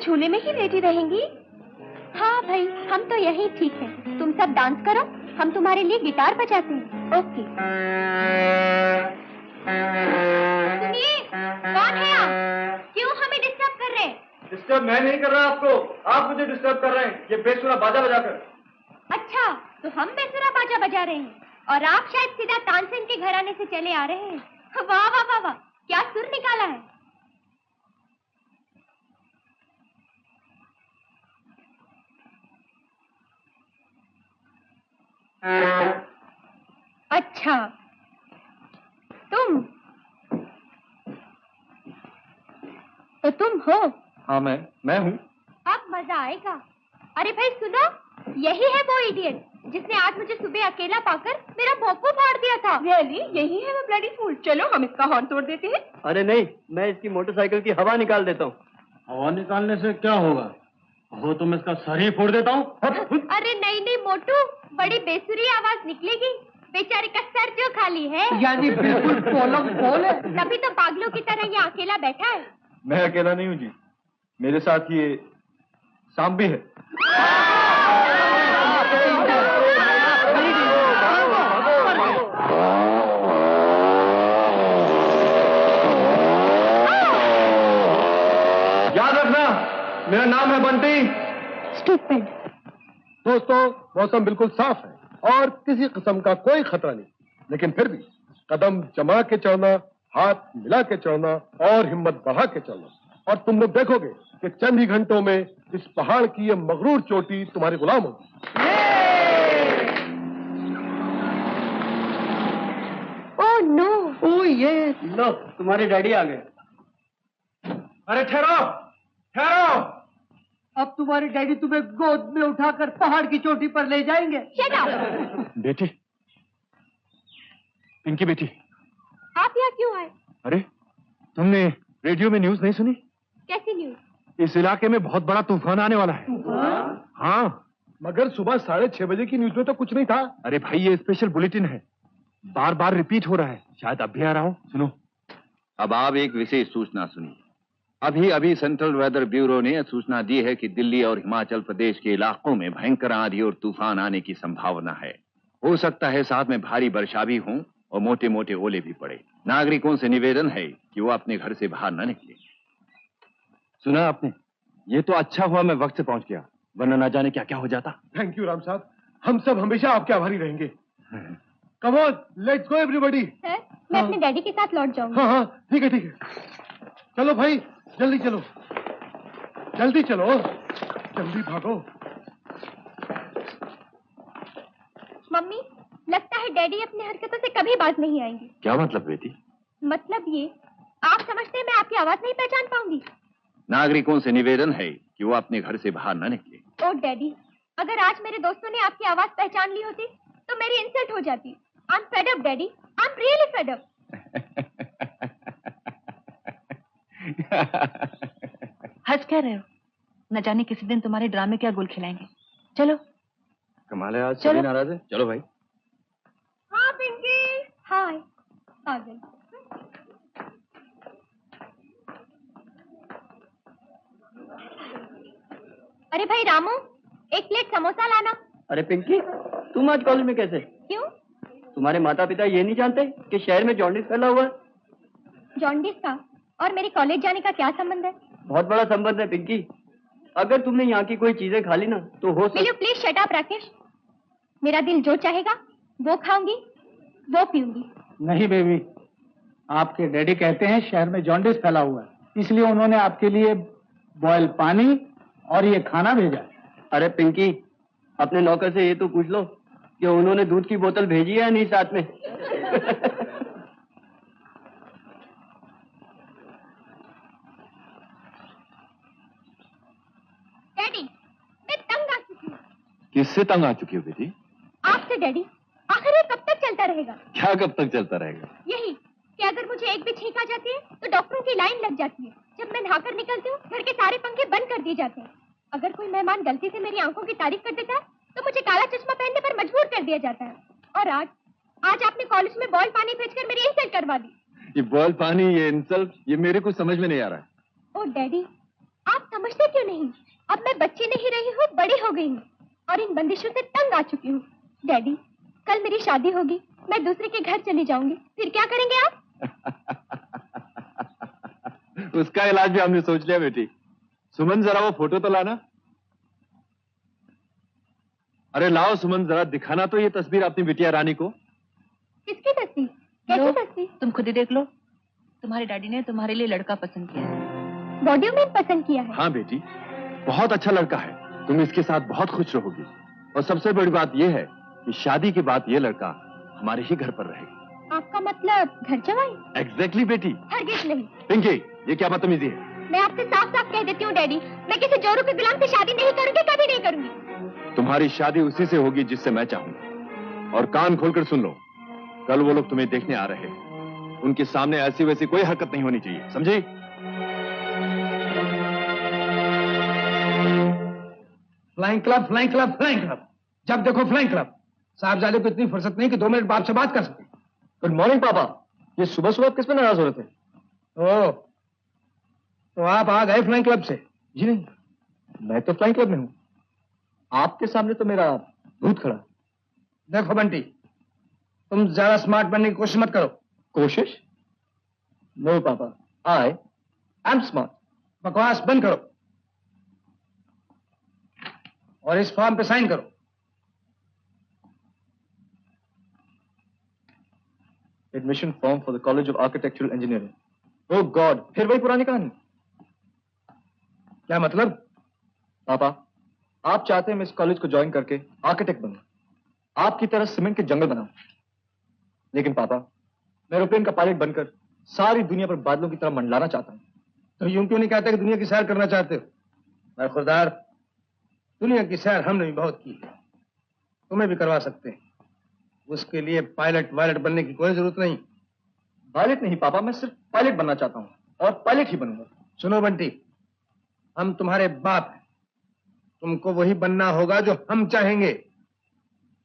झूले में ही लेटी रहेंगी? हाँ भाई, हम तो यही ठीक है। तुम सब डांस करो, हम तुम्हारे लिए गिटार बजाते हैं। ओके। सुनिए, कौन है आप? क्यों हमें डिस्टर्ब कर रहे हैं? डिस्टर्ब मैं नहीं कर रहा आपको, आप मुझे डिस्टर्ब कर रहे हैं, ये बेसुरा बाजा बजाकर। अच्छा, तो हम बेसुरा बाजा बजा रहे हैं और आप शायद सीधा तानसेन के घराने से चले आ रहे हैं। वाह वाह वाह वाह, क्या सुर निकाला है। अच्छा, तुम तो तुम हो? हाँ मैं हूँ। अब मजा आएगा। अरे भाई सुनो, यही है वो इडियट जिसने आज मुझे सुबह अकेला पाकर मेरा भोंपू फाड़ दिया था। रियली? यही है वो ब्लडी फूल। चलो हम इसका हॉर्न तोड़ देते हैं। अरे नहीं, मैं इसकी मोटरसाइकिल की हवा निकाल देता हूँ। हवा निकालने से क्या होगा? हो तो मैं इसका सर ही फोड़ देता हूँ। अरे नहीं नहीं मोटू, बड़ी बेसुरी आवाज निकलेगी। बेचारे का सर जो खाली है। यानी बिल्कुल पोलम पोल है। तभी तो पागलों की तरह यहाँ अकेला बैठा है। मैं अकेला नहीं हूँ जी, मेरे साथ ये सांप भी है। याद रखना, मेरा नाम है बंटी। स्टूपिड। दोस्तों, मौसम बिल्कुल साफ है और किसी किस्म का कोई खतरा नहीं, लेकिन फिर भी कदम जमा के चलना, हाथ मिला के चलना और हिम्मत बढ़ा के चलना, और तुम लोग देखोगे कि चंद ही घंटों में इस पहाड़ की ये मगरूर चोटी तुम्हारी गुलाम होगी। Oh no. ओह ये लो, तुम्हारे डैडी आ गए। अरे ठहरो ठहरो। अब तुम्हारे डैडी तुम्हें गोद में उठाकर पहाड़ की चोटी पर ले जाएंगे। Shut up. बेटी, पिंकी बेटी, आप यहाँ क्यों आए? अरे तुमने रेडियो में न्यूज़ नहीं सुनी? कैसी न्यूज? इस इलाके में बहुत बड़ा तूफान आने वाला है। हाँ, मगर सुबह 6:30 बजे की न्यूज में तो कुछ नहीं था। अरे भाई, ये स्पेशल बुलेटिन है, बार बार रिपीट हो रहा है, शायद अब भी आ रहा हो। सुनो। अब आप एक विशेष सूचना सुनिए। अभी अभी सेंट्रल वेदर ब्यूरो ने सूचना दी है कि दिल्ली और हिमाचल प्रदेश के इलाकों में भयंकर आंधी और तूफान आने की संभावना है। हो सकता है साथ में भारी वर्षा भी हो और मोटे मोटे ओले भी पड़े। नागरिकों से निवेदन है कि वो अपने घर से बाहर न निकले। सुना आपने? ये तो अच्छा हुआ मैं वक्त से पहुंच गया, वरना ना जाने क्या क्या हो जाता। थैंक यू राम साहब, हम सब हमेशा आपके आभारी रहेंगे। Come on, let's go everybody. Sir, मैं अपने डैडी के साथ लौट जाऊंगी। हाँ हाँ, ठीक है ठीक है। चलो भाई, जल्दी चलो, जल्दी चलो, जल्दी भागो। मम्मी, लगता है डैडी अपनी हरकतों से कभी बाज नहीं आएंगे। क्या मतलब बेटी? मतलब ये, आप समझते हैं मैं आपकी आवाज नहीं पहचान पाऊंगी? नागरिकों से निवेदन है कि वो अपने घर से बाहर न निकले। ओ डैडी, अगर आज मेरे दोस्तों ने आपकी आवाज पहचान ली होती तो मेरी इंसल्ट हो जाती। I am fed up daddy, I am really fed up. हंस क्या रहे हो? न जाने किसी दिन तुम्हारे ड्रामे क्या गुल खिलाएंगे। चलो। कमाल है, आज चलो। सभी नाराज है। चलो भाई। हाँ पिंकी। हाय। आ गई। अरे भाई रामू, एक प्लेट समोसा लाना। अरे पिंकी, तुम आज कॉलेज में कैसे? क्यों? तुम्हारे माता पिता ये नहीं जानते कि शहर में जॉन्डिस फैला हुआ है? जॉन्डिस का और मेरे कॉलेज जाने का क्या संबंध है? बहुत बड़ा संबंध है पिंकी। अगर तुमने यहाँ की कोई चीजें खा ली ना तो हो will you please shut up Rakesh. मेरा दिल जो चाहेगा वो खाऊंगी, वो पीऊंगी। नहीं बेबी, आपके डैडी कहते हैं शहर में जॉन्डिस फैला हुआ है, इसलिए उन्होंने आपके लिए बॉयल पानी और ये खाना भेजा है। अरे पिंकी, अपने नौकर से ये तो पूछ लो कि उन्होंने दूध की बोतल भेजी है या नहीं साथ में। डैडी, मैं तंग आ चुकी हूँ। किससे तंग आ चुकी हो बेटी? आपसे डैडी। आखिर ये कब तक चलता रहेगा? क्या कब तक चलता रहेगा? यही कि अगर मुझे एक भी छींक आ जाती है तो डॉक्टरों की लाइन लग जाती है। जब मैं नहाकर निकलती हूँ घर के सारे पंखे बंद कर दिए जाते हैं। अगर कोई मेहमान गलती से मेरी आंखों की तारीफ कर देता है तो मुझे काला चश्मा पहनने पर मजबूर कर दिया जाता है। और आज आपने कॉलेज में बॉयल पानी भेजकर मेरी इंसल्ट करवा दी। ये बॉयल पानी, ये इंसल्ट, ये मेरे को समझ में नहीं आ रहा है। ओ डैडी, आप समझते क्यों नहीं? अब मैं बच्ची नहीं रही हूँ, बड़ी हो गई हूँ और इन बंदिशों से तंग आ चुकी हूँ। डैडी, कल मेरी शादी होगी, मैं दूसरे के घर चली जाऊंगी, फिर क्या करेंगे आप? उसका इलाज भी हमने सोच लिया बेटी। सुमन, जरा वो फोटो तो लाना। अरे लाओ सुमन, जरा दिखाना तो ये तस्वीर अपनी बिटिया रानी को। किसकी तस्वीर? कैसी तस्वीर? तुम खुद ही देख लो। तुम्हारे डैडी ने तुम्हारे लिए लड़का पसंद किया है। बॉडी में पसंद किया है? हाँ बेटी, बहुत अच्छा लड़का है, तुम इसके साथ बहुत खुश रहोगी। और सबसे बड़ी बात यह है कि शादी के बाद ये लड़का हमारे ही घर पर रहेगा। आपका मतलब घर जवाई? एग्जैक्टली बेटी। हरगिज नहीं। पिंकी, ये क्या बदतमीजी है? मैं आपसे साफ साफ कह देती हूँ डैडी, मैं किसी जोरू के गुलाम से शादी नहीं करूंगी, कभी नहीं करूंगी। तुम्हारी शादी उसी से होगी जिससे मैं चाहूंगा। और कान खोलकर सुन लो, कल वो लोग तुम्हें देखने आ रहे हैं, उनके सामने ऐसी वैसी कोई हरकत नहीं होनी चाहिए, समझी? Flying club, flying club, flying club. जब देखो फ्लाइंग क्लब। साहबजादे को इतनी फुर्सत नहीं कि 2 मिनट बाप से बात कर सके। गुड मॉर्निंग पापा। ये सुबह सुबह किस पे नाराज हो रहे थे? ओ, तो आप आ गए फ्लाइंग क्लब से? जी नहीं, मैं तो फ्लाइंग क्लब में हूँ। आपके सामने तो मेरा भूत खड़ा। देखो बंटी, तुम ज्यादा स्मार्ट बनने की कोशिश मत करो। कोशिश? नो पापा, आई एम स्मार्ट। बकवास बंद करो और इस फॉर्म पे साइन करो। Admission form for the college of architectural engineering. Oh God, फिर वही पुरानी कहानी। क्या मतलब? पापा, आप चाहते हैं मैं इस कॉलेज को ज्वाइन करके आर्किटेक्ट बनूं, आपकी तरह सीमेंट के जंगल बनाऊं। लेकिन पापा, मैं एरोप्लेन का पायलट बनकर सारी दुनिया पर बादलों की तरह मंडलाना चाहता हूं। तो यूं क्यों नहीं कहते कि दुनिया की सैर करना चाहते हो? मैं खुदार, दुनिया की सैर हमने भी बहुत की है, तुम्हें भी करवा सकते हैं। उसके लिए पायलट वायलट बनने की कोई जरूरत नहीं। पायलट नहीं पापा, मैं सिर्फ पायलट बनना चाहता हूं और पायलट ही बनूंगा। सुनो बंटी, हम तुम्हारे बाप हैं, तुमको वही बनना होगा जो हम चाहेंगे।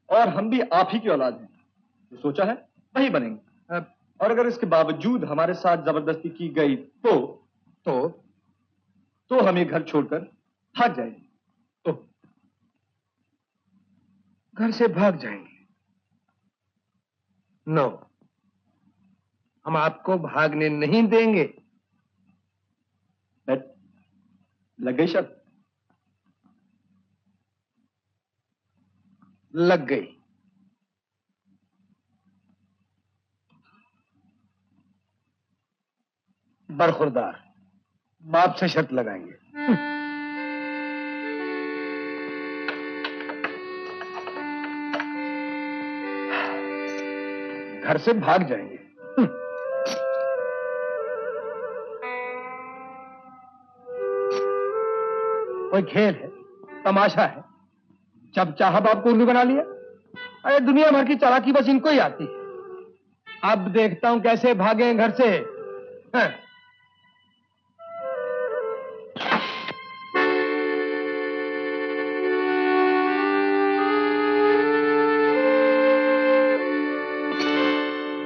और हम भी आप ही की औलाद हैं, जो सोचा है वही बनेंगे। और अगर इसके बावजूद हमारे साथ जबरदस्ती की गई तो हम ये घर छोड़कर भाग जाएंगे। तो घर से भाग जाएंगे? नो, हम आपको भागने नहीं देंगे। बेट लग गई शर्त? लग गई। बरखुरदार, बाप से शर्त लगाएंगे। घर से भाग जाएंगे। कोई खेल है, तमाशा है? जब चाहा बाप को उल्लू बना लिया। अरे दुनिया भर की चालाकी बस इनको ही आती है। अब देखता हूं कैसे भागे घर से। हाँ।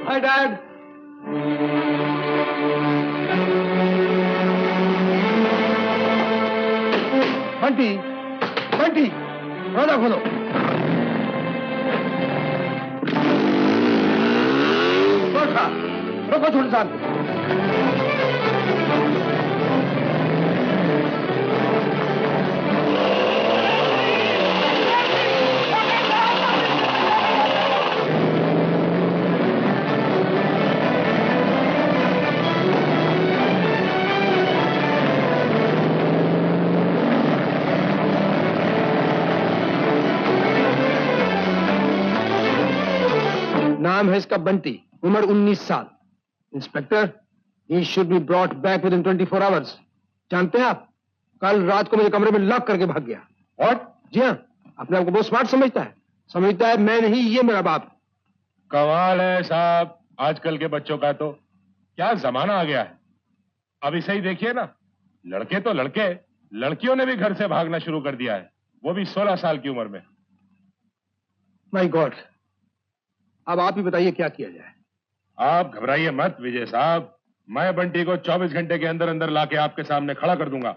Hi dad. बंटी, बंटी, दरवाजा खोलो। रोको छोटे साहब। नाम है इसका बंटी, उम्र 19 साल। Inspector, he should be brought back within 24 hours। जानते हैं आप, कल रात को मुझे कमरे में लॉक करके भाग गया। और जी हाँ, अपने आप को बहुत स्मार्ट समझता है मैं नहीं, ये मेरा बाप। कमाल है साहब, आजकल के बच्चों का तो क्या जमाना आ गया है। अब इसे ही देखिए ना, लड़के तो लड़के, लड़कियों ने भी घर से भागना शुरू कर दिया है, वो भी 16 साल की उम्र में। माय गॉड, अब आप ही बताइए क्या किया जाए। आप घबराइए मत विजय साहब, मैं बंटी को 24 घंटे के अंदर अंदर लाके आपके सामने खड़ा कर दूंगा।